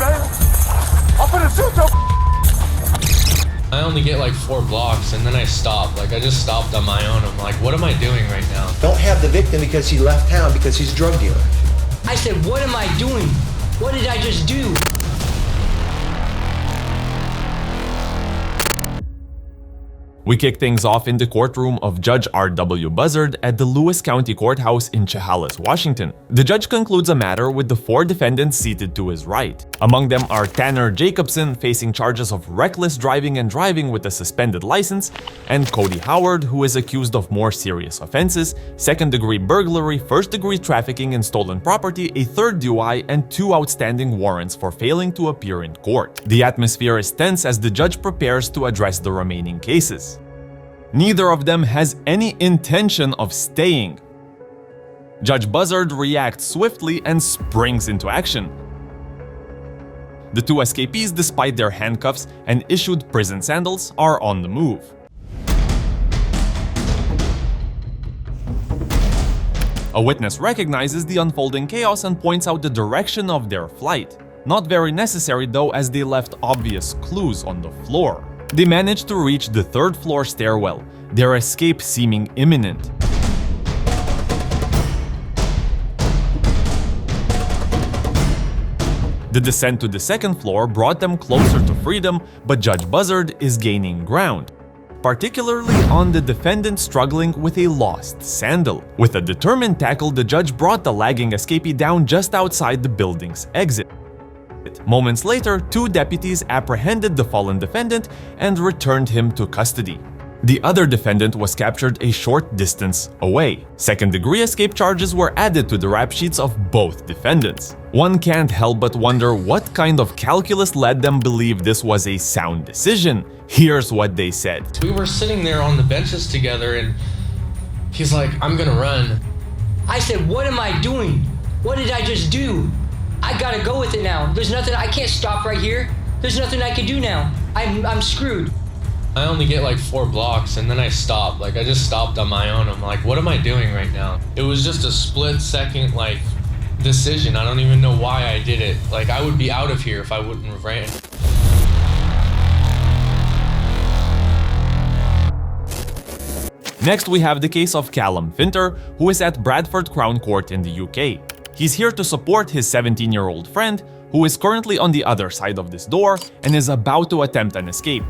man. I'm finna shoot your. I only get like 4 blocks and then I stop. Like I just stopped on my own. I'm like, what am I doing right now? Don't have the victim because he left town because he's a drug dealer. I said, what am I doing? What did I just do? We kick things off in the courtroom of Judge R.W. Buzzard at the Lewis County Courthouse in Chehalis, Washington. The judge concludes a matter with the 4 defendants seated to his right. Among them are Tanner Jacobson, facing charges of reckless driving and driving with a suspended license, and Cody Howard, who is accused of more serious offenses: second-degree burglary, first-degree trafficking in stolen property, a third DUI, and 2 outstanding warrants for failing to appear in court. The atmosphere is tense as the judge prepares to address the remaining cases. Neither of them has any intention of staying. Judge Buzzard reacts swiftly and springs into action. The 2 escapees, despite their handcuffs and issued prison sandals, are on the move. A witness recognizes the unfolding chaos and points out the direction of their flight. Not very necessary though, as they left obvious clues on the floor. They managed to reach the 3rd floor stairwell, their escape seeming imminent. The descent to the 2nd floor brought them closer to freedom, but Judge Buzzard is gaining ground, particularly on the defendant struggling with a lost sandal. With a determined tackle, the judge brought the lagging escapee down just outside the building's exit. Moments later, 2 deputies apprehended the fallen defendant and returned him to custody. The other defendant was captured a short distance away. Second-degree escape charges were added to the rap sheets of both defendants. One can't help but wonder what kind of calculus led them believe this was a sound decision. Here's what they said. We were sitting there on the benches together and he's like, I'm gonna run. I said, what am I doing? What did I just do? I gotta go with it now. There's nothing, I can't stop right here. There's nothing I can do now. I'm screwed. I only get like 4 blocks and then I stop. Like I just stopped on my own. I'm like, what am I doing right now? It was just a split second like decision. I don't even know why I did it. Like I would be out of here if I wouldn't have ran. Next, we have the case of Callum Finter, who is at Bradford Crown Court in the UK. He's here to support his 17-year-old friend, who is currently on the other side of this door and is about to attempt an escape.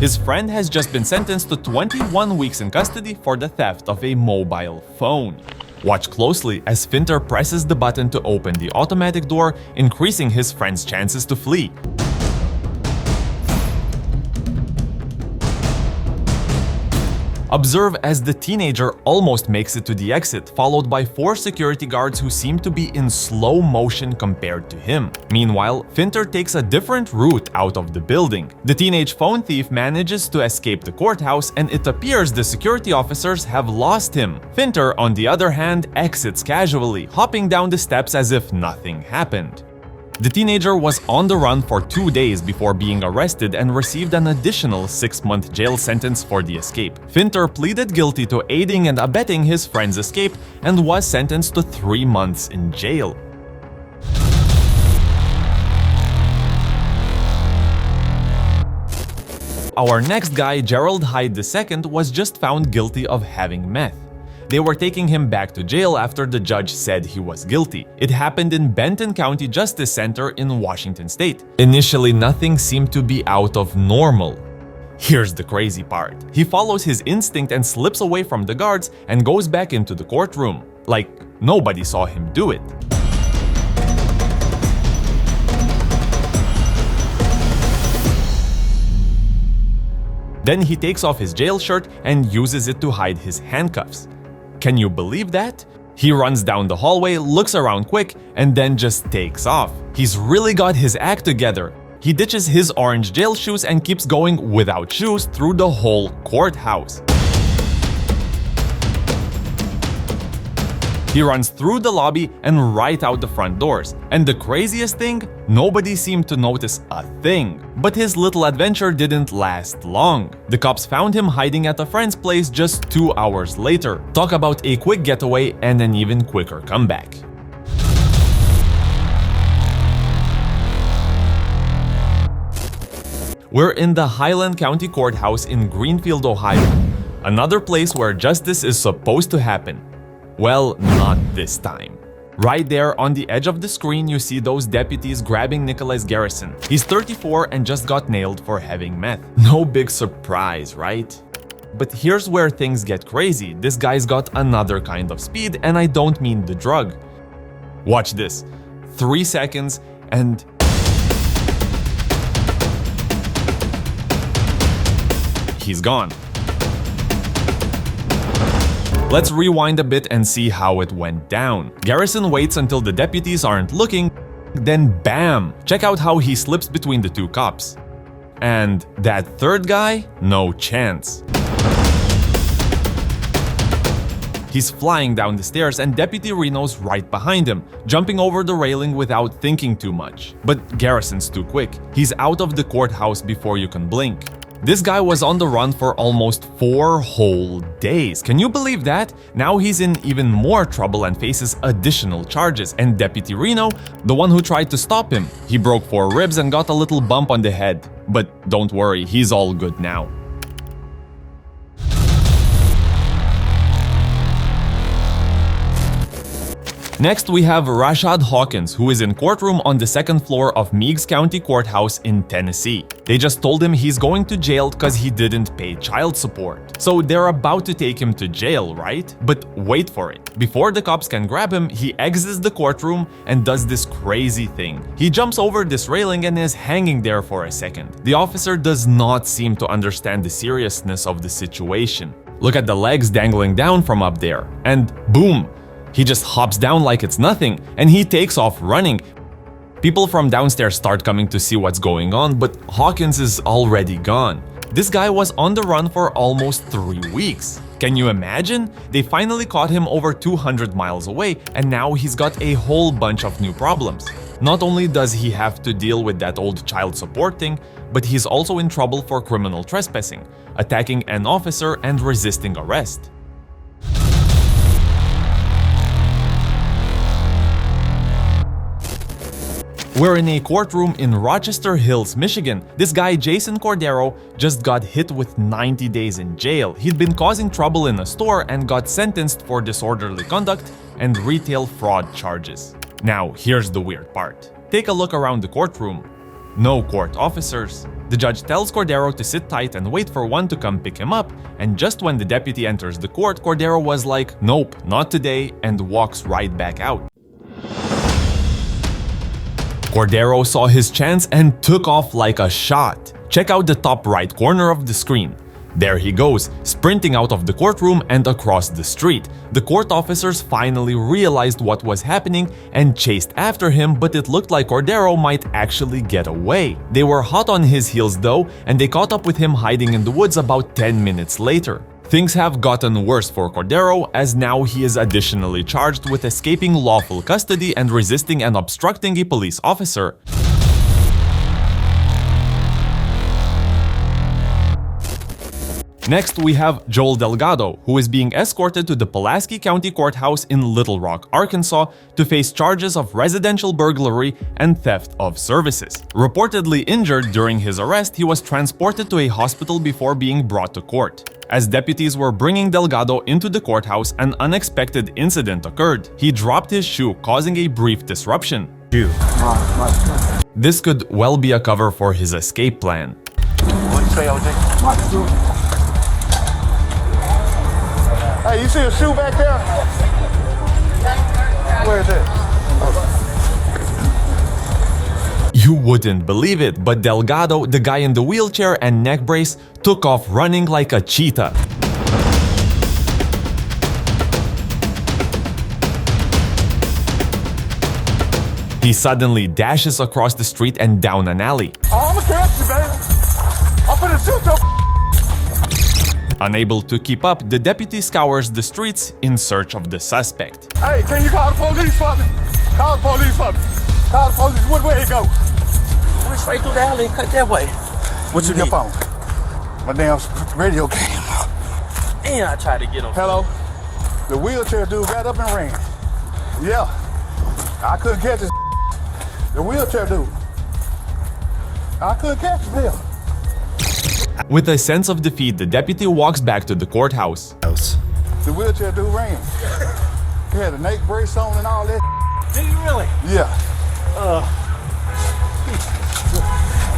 His friend has just been sentenced to 21 weeks in custody for the theft of a mobile phone. Watch closely as Finter presses the button to open the automatic door, increasing his friend's chances to flee. Observe as the teenager almost makes it to the exit, followed by 4 security guards who seem to be in slow motion compared to him. Meanwhile, Finter takes a different route out of the building. The teenage phone thief manages to escape the courthouse, and it appears the security officers have lost him. Finter, on the other hand, exits casually, hopping down the steps as if nothing happened. The teenager was on the run for 2 days before being arrested and received an additional 6-month jail sentence for the escape. Finter pleaded guilty to aiding and abetting his friend's escape and was sentenced to 3 months in jail. Our next guy, Gerald Hyde II, was just found guilty of having meth. They were taking him back to jail after the judge said he was guilty. It happened in Benton County Justice Center in Washington State. Initially, nothing seemed to be out of normal. Here's the crazy part. He follows his instinct and slips away from the guards and goes back into the courtroom. Like, nobody saw him do it. Then he takes off his jail shirt and uses it to hide his handcuffs. Can you believe that? He runs down the hallway, looks around quick, and then just takes off. He's really got his act together. He ditches his orange jail shoes and keeps going without shoes through the whole courthouse. He runs through the lobby and right out the front doors. And the craziest thing? Nobody seemed to notice a thing. But his little adventure didn't last long. The cops found him hiding at a friend's place just 2 hours later. Talk about a quick getaway and an even quicker comeback. We're in the Highland County Courthouse in Greenfield, Ohio. Another place where justice is supposed to happen. Well, not this time. Right there on the edge of the screen, you see those deputies grabbing Nikolas Garrison. He's 34 and just got nailed for having meth. No big surprise, right? But here's where things get crazy. This guy's got another kind of speed, and I don't mean the drug. Watch this. 3 seconds and... he's gone. Let's rewind a bit and see how it went down. Garrison waits until the deputies aren't looking, then bam! Check out how he slips between the two cops. And that third guy? No chance. He's flying down the stairs and Deputy Reno's right behind him, jumping over the railing without thinking too much. But Garrison's too quick. He's out of the courthouse before you can blink. This guy was on the run for almost 4 whole days. Can you believe that? Now he's in even more trouble and faces additional charges. And Deputy Reno, the one who tried to stop him, he broke 4 ribs and got a little bump on the head. But don't worry, he's all good now. Next, we have Rashad Hawkins, who is in courtroom on the 2nd floor of Meigs County Courthouse in Tennessee. They just told him he's going to jail because he didn't pay child support. So they're about to take him to jail, right? But wait for it. Before the cops can grab him, he exits the courtroom and does this crazy thing. He jumps over this railing and is hanging there for a second. The officer does not seem to understand the seriousness of the situation. Look at the legs dangling down from up there. And boom! He just hops down like it's nothing, and he takes off running. People from downstairs start coming to see what's going on, but Hawkins is already gone. This guy was on the run for almost 3 weeks. Can you imagine? They finally caught him over 200 miles away, and now he's got a whole bunch of new problems. Not only does he have to deal with that old child support thing, but he's also in trouble for criminal trespassing, attacking an officer, and resisting arrest. We're in a courtroom in Rochester Hills, Michigan. This guy, Jason Cordero, just got hit with 90 days in jail. He'd been causing trouble in a store and got sentenced for disorderly conduct and retail fraud charges. Now, here's the weird part. Take a look around the courtroom. No court officers. The judge tells Cordero to sit tight and wait for one to come pick him up, and just when the deputy enters the court, Cordero was like, "Nope, not today," and walks right back out. Cordero saw his chance and took off like a shot. Check out the top right corner of the screen. There he goes, sprinting out of the courtroom and across the street. The court officers finally realized what was happening and chased after him, but it looked like Cordero might actually get away. They were hot on his heels though, and they caught up with him hiding in the woods about 10 minutes later. Things have gotten worse for Cordero, as now he is additionally charged with escaping lawful custody and resisting and obstructing a police officer. Next, we have Joel Delgado, who is being escorted to the Pulaski County Courthouse in Little Rock, Arkansas, to face charges of residential burglary and theft of services. Reportedly injured during his arrest, he was transported to a hospital before being brought to court. As deputies were bringing Delgado into the courthouse, an unexpected incident occurred. He dropped his shoe, causing a brief disruption. This could well be a cover for his escape plan. What'd you say, OJ? Hey, you see a shoe back there? Where is it? You wouldn't believe it, but Delgado, the guy in the wheelchair and neck brace, took off running like a cheetah. He suddenly dashes across the street and down an alley. Oh, I'ma catch you, baby. I'm finna shoot your. Unable to keep up, the deputy scours the streets in search of the suspect. Hey, can you call the police for me? Call the police for me. Call the police. What way it go? Went straight through the alley and cut that way. What you Your need? phone. My damn radio came. And I tried to get him. Hello? The wheelchair dude got up and ran. Yeah. I couldn't catch this. The wheelchair dude. I couldn't catch him. Hell. With a sense of defeat, the deputy walks back to the courthouse. The wheelchair dude ran. He had a neck brace on and all that. Did you really? Yeah.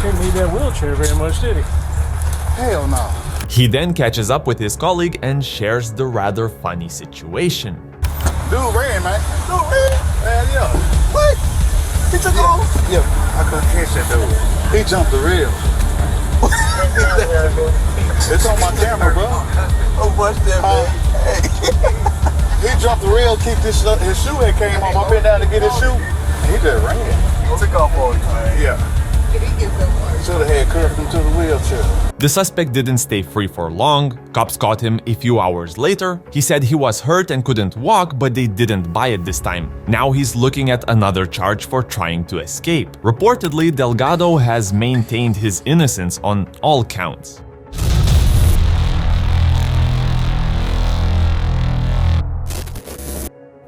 Didn't need that wheelchair very much, did he? Hell no. He then catches up with his colleague and shares the rather funny situation. Dude ran, man. Dude ran. Man, yeah. What? He took off? Yeah, I couldn't catch that dude. He jumped the rail. It's on my camera, bro. Oh, what's that, man? He jumped the rail, kicked his shoe had came off. I been down to get his shoe. He just ran. Took off on you, man. Yeah. Should have had curbed him to the wheelchair. The suspect didn't stay free for long. Cops caught him a few hours later. He said he was hurt and couldn't walk, but they didn't buy it this time. Now he's looking at another charge for trying to escape. Reportedly, Delgado has maintained his innocence on all counts.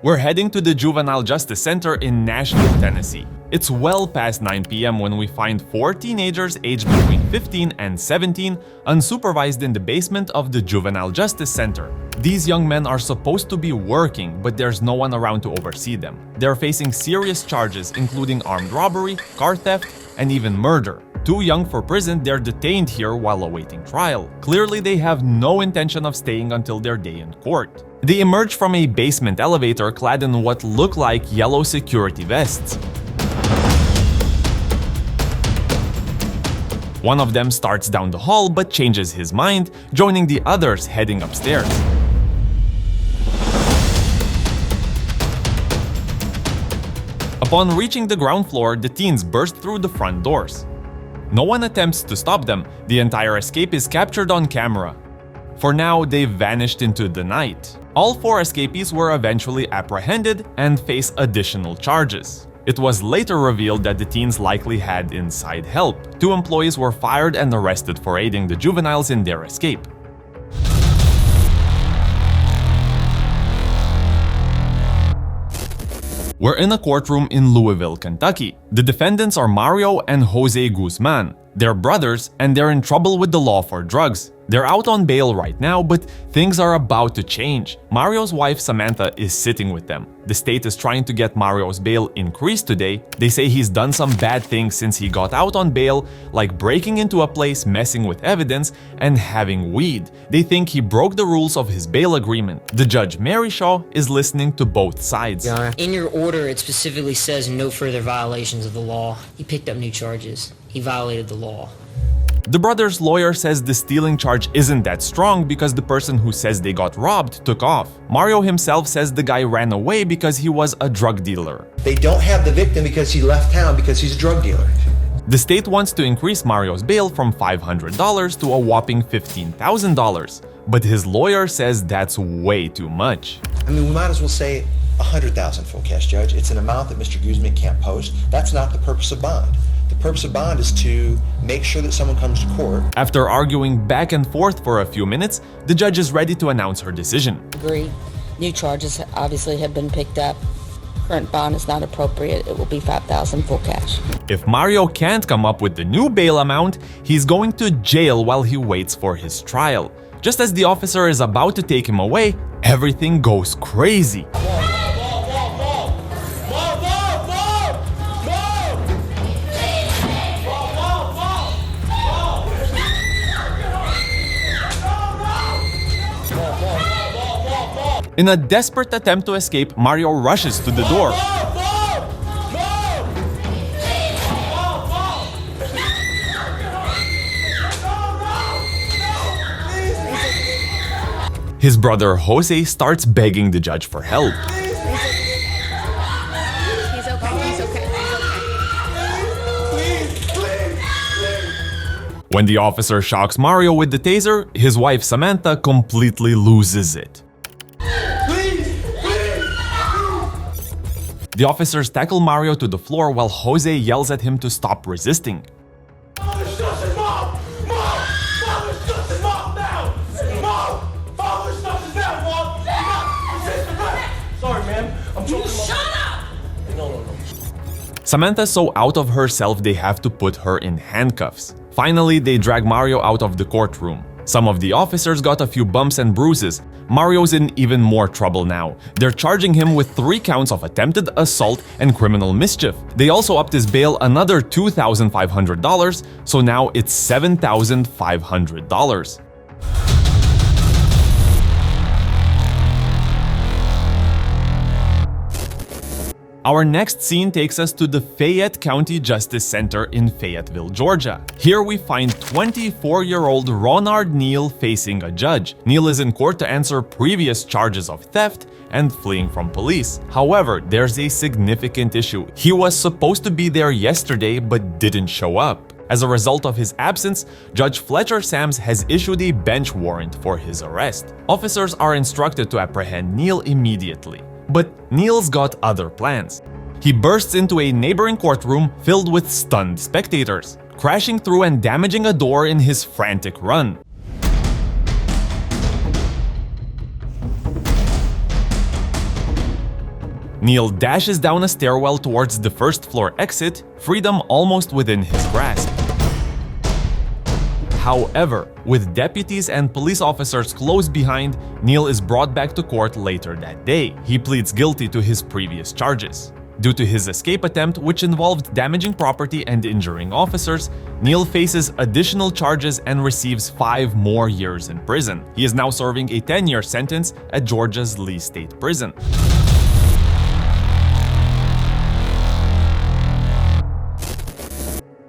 We're heading to the Juvenile Justice Center in Nashville, Tennessee. It's well past 9 p.m. when we find 4 teenagers aged between 15 and 17 unsupervised in the basement of the Juvenile Justice Center. These young men are supposed to be working, but there's no one around to oversee them. They're facing serious charges including armed robbery, car theft, and even murder. Too young for prison, they're detained here while awaiting trial. Clearly, they have no intention of staying until their day in court. They emerge from a basement elevator clad in what look like yellow security vests. One of them starts down the hall but changes his mind, joining the others heading upstairs. Upon reaching the ground floor, the teens burst through the front doors. No one attempts to stop them. The entire escape is captured on camera. For now, they've vanished into the night. All 4 escapees were eventually apprehended and face additional charges. It was later revealed that the teens likely had inside help. 2 employees were fired and arrested for aiding the juveniles in their escape. We're in a courtroom in Louisville, Kentucky. The defendants are Mario and Jose Guzman. They're brothers and they're in trouble with the law for drugs. They're out on bail right now, but things are about to change. Mario's wife Samantha is sitting with them. The state is trying to get Mario's bail increased today. They say he's done some bad things since he got out on bail, like breaking into a place, messing with evidence, and having weed. They think he broke the rules of his bail agreement. The judge, Mary Shaw, is listening to both sides. In your order, it specifically says no further violations of the law. He picked up new charges. He violated the law. The brother's lawyer says the stealing charge isn't that strong because the person who says they got robbed took off. Mario himself says the guy ran away because he was a drug dealer. They don't have the victim because he left town because he's a drug dealer. The state wants to increase Mario's bail from $500 to a whopping $15,000, but his lawyer says that's way too much. I mean, we might as well say $100,000 full cash, Judge. It's an amount that Mr. Guzman can't post. That's not the purpose of bond. The purpose of bond is to make sure that someone comes to court. After arguing back and forth for a few minutes, the judge is ready to announce her decision. Agree. New charges obviously have been picked up. Current bond is not appropriate. It will be $5,000 full cash. If Mario can't come up with the new bail amount, he's going to jail while he waits for his trial. Just as the officer is about to take him away, everything goes crazy. In a desperate attempt to escape, Mario rushes to the door. His brother Jose starts begging the judge for help. He's okay. He's okay. When the officer shocks Mario with the taser, his wife Samantha completely loses it. The officers tackle Mario to the floor while Jose yells at him to stop resisting. Samantha's so out of herself they have to put her in handcuffs. Finally, they drag Mario out of the courtroom. Some of the officers got a few bumps and bruises. Mario's in even more trouble now. They're charging him with 3 counts of attempted assault and criminal mischief. They also upped his bail another $2,500, so now it's $7,500. Our next scene takes us to the Fayette County Justice Center in Fayetteville, Georgia. Here we find 24-year-old Ronard Neal facing a judge. Neal is in court to answer previous charges of theft and fleeing from police. However, there's a significant issue. He was supposed to be there yesterday but didn't show up. As a result of his absence, Judge Fletcher Sams has issued a bench warrant for his arrest. Officers are instructed to apprehend Neal immediately. But Neal's got other plans. He bursts into a neighboring courtroom filled with stunned spectators, crashing through and damaging a door in his frantic run. Neal dashes down a stairwell towards the first-floor exit, freedom almost within his grasp. However, with deputies and police officers close behind, Neal is brought back to court later that day. He pleads guilty to his previous charges. Due to his escape attempt, which involved damaging property and injuring officers, Neal faces additional charges and receives 5 more years in prison. He is now serving a 10-year sentence at Georgia's Lee State Prison.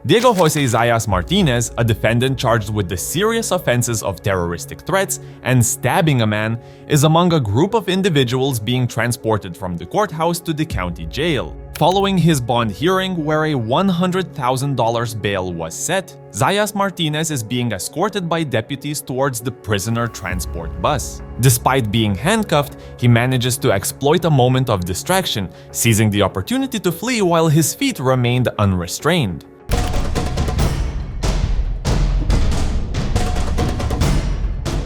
Diego Jose Zas Martinez, a defendant charged with the serious offenses of terroristic threats and stabbing a man, is among a group of individuals being transported from the courthouse to the county jail. Following his bond hearing, where a $100,000 bail was set, Zas Martinez is being escorted by deputies towards the prisoner transport bus. Despite being handcuffed, he manages to exploit a moment of distraction, seizing the opportunity to flee while his feet remained unrestrained.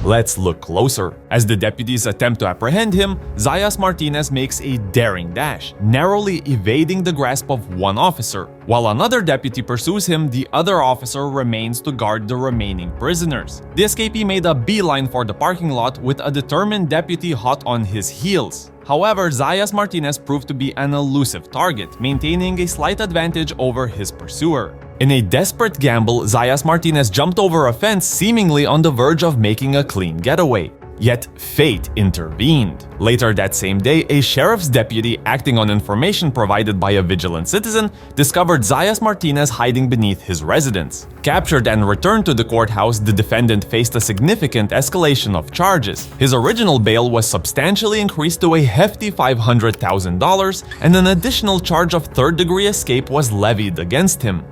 Let's look closer. As the deputies attempt to apprehend him, Zas Martinez makes a daring dash, narrowly evading the grasp of one officer. While another deputy pursues him, the other officer remains to guard the remaining prisoners. The escapee made a beeline for the parking lot with a determined deputy hot on his heels. However, Zas Martinez proved to be an elusive target, maintaining a slight advantage over his pursuer. In a desperate gamble, Zas Martinez jumped over a fence, seemingly on the verge of making a clean getaway. Yet, fate intervened. Later that same day, a sheriff's deputy, acting on information provided by a vigilant citizen, discovered Zas Martinez hiding beneath his residence. Captured and returned to the courthouse, the defendant faced a significant escalation of charges. His original bail was substantially increased to a hefty $500,000, and an additional charge of third-degree escape was levied against him.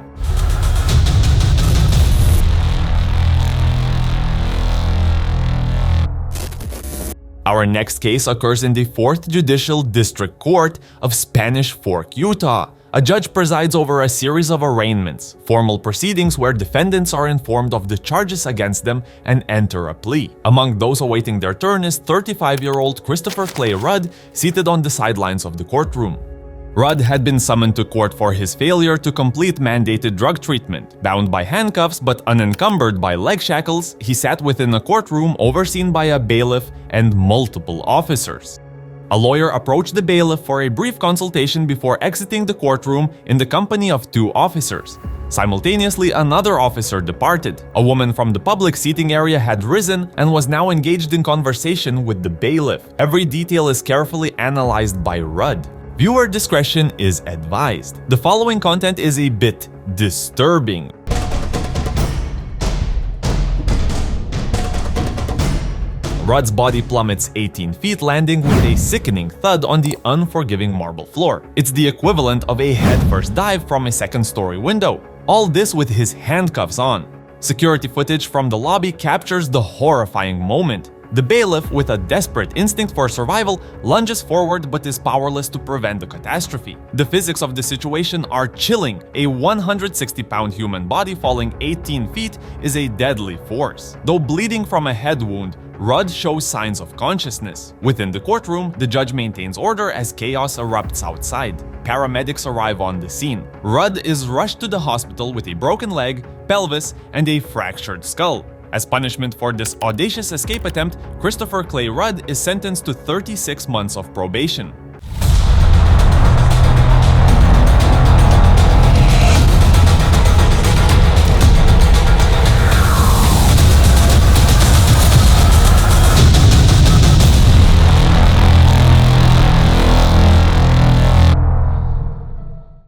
Our next case occurs in the 4th Judicial District Court of Spanish Fork, Utah. A judge presides over a series of arraignments, formal proceedings where defendants are informed of the charges against them and enter a plea. Among those awaiting their turn is 35-year-old Christopher Clay Rudd, seated on the sidelines of the courtroom. Rudd had been summoned to court for his failure to complete mandated drug treatment. Bound by handcuffs but unencumbered by leg shackles, he sat within a courtroom overseen by a bailiff and multiple officers. A lawyer approached the bailiff for a brief consultation before exiting the courtroom in the company of 2 officers. Simultaneously, another officer departed. A woman from the public seating area had risen and was now engaged in conversation with the bailiff. Every detail is carefully analyzed by Rudd. Viewer discretion is advised. The following content is a bit disturbing. Rudd's body plummets 18 feet, landing with a sickening thud on the unforgiving marble floor. It's the equivalent of a headfirst dive from a second-story window. All this with his handcuffs on. Security footage from the lobby captures the horrifying moment. The bailiff, with a desperate instinct for survival, lunges forward but is powerless to prevent the catastrophe. The physics of the situation are chilling. A 160-pound human body falling 18 feet is a deadly force. Though bleeding from a head wound, Rudd shows signs of consciousness. Within the courtroom, the judge maintains order as chaos erupts outside. Paramedics arrive on the scene. Rudd is rushed to the hospital with a broken leg, pelvis, and a fractured skull. As punishment for this audacious escape attempt, Christopher Clay Rudd is sentenced to 36 months of probation.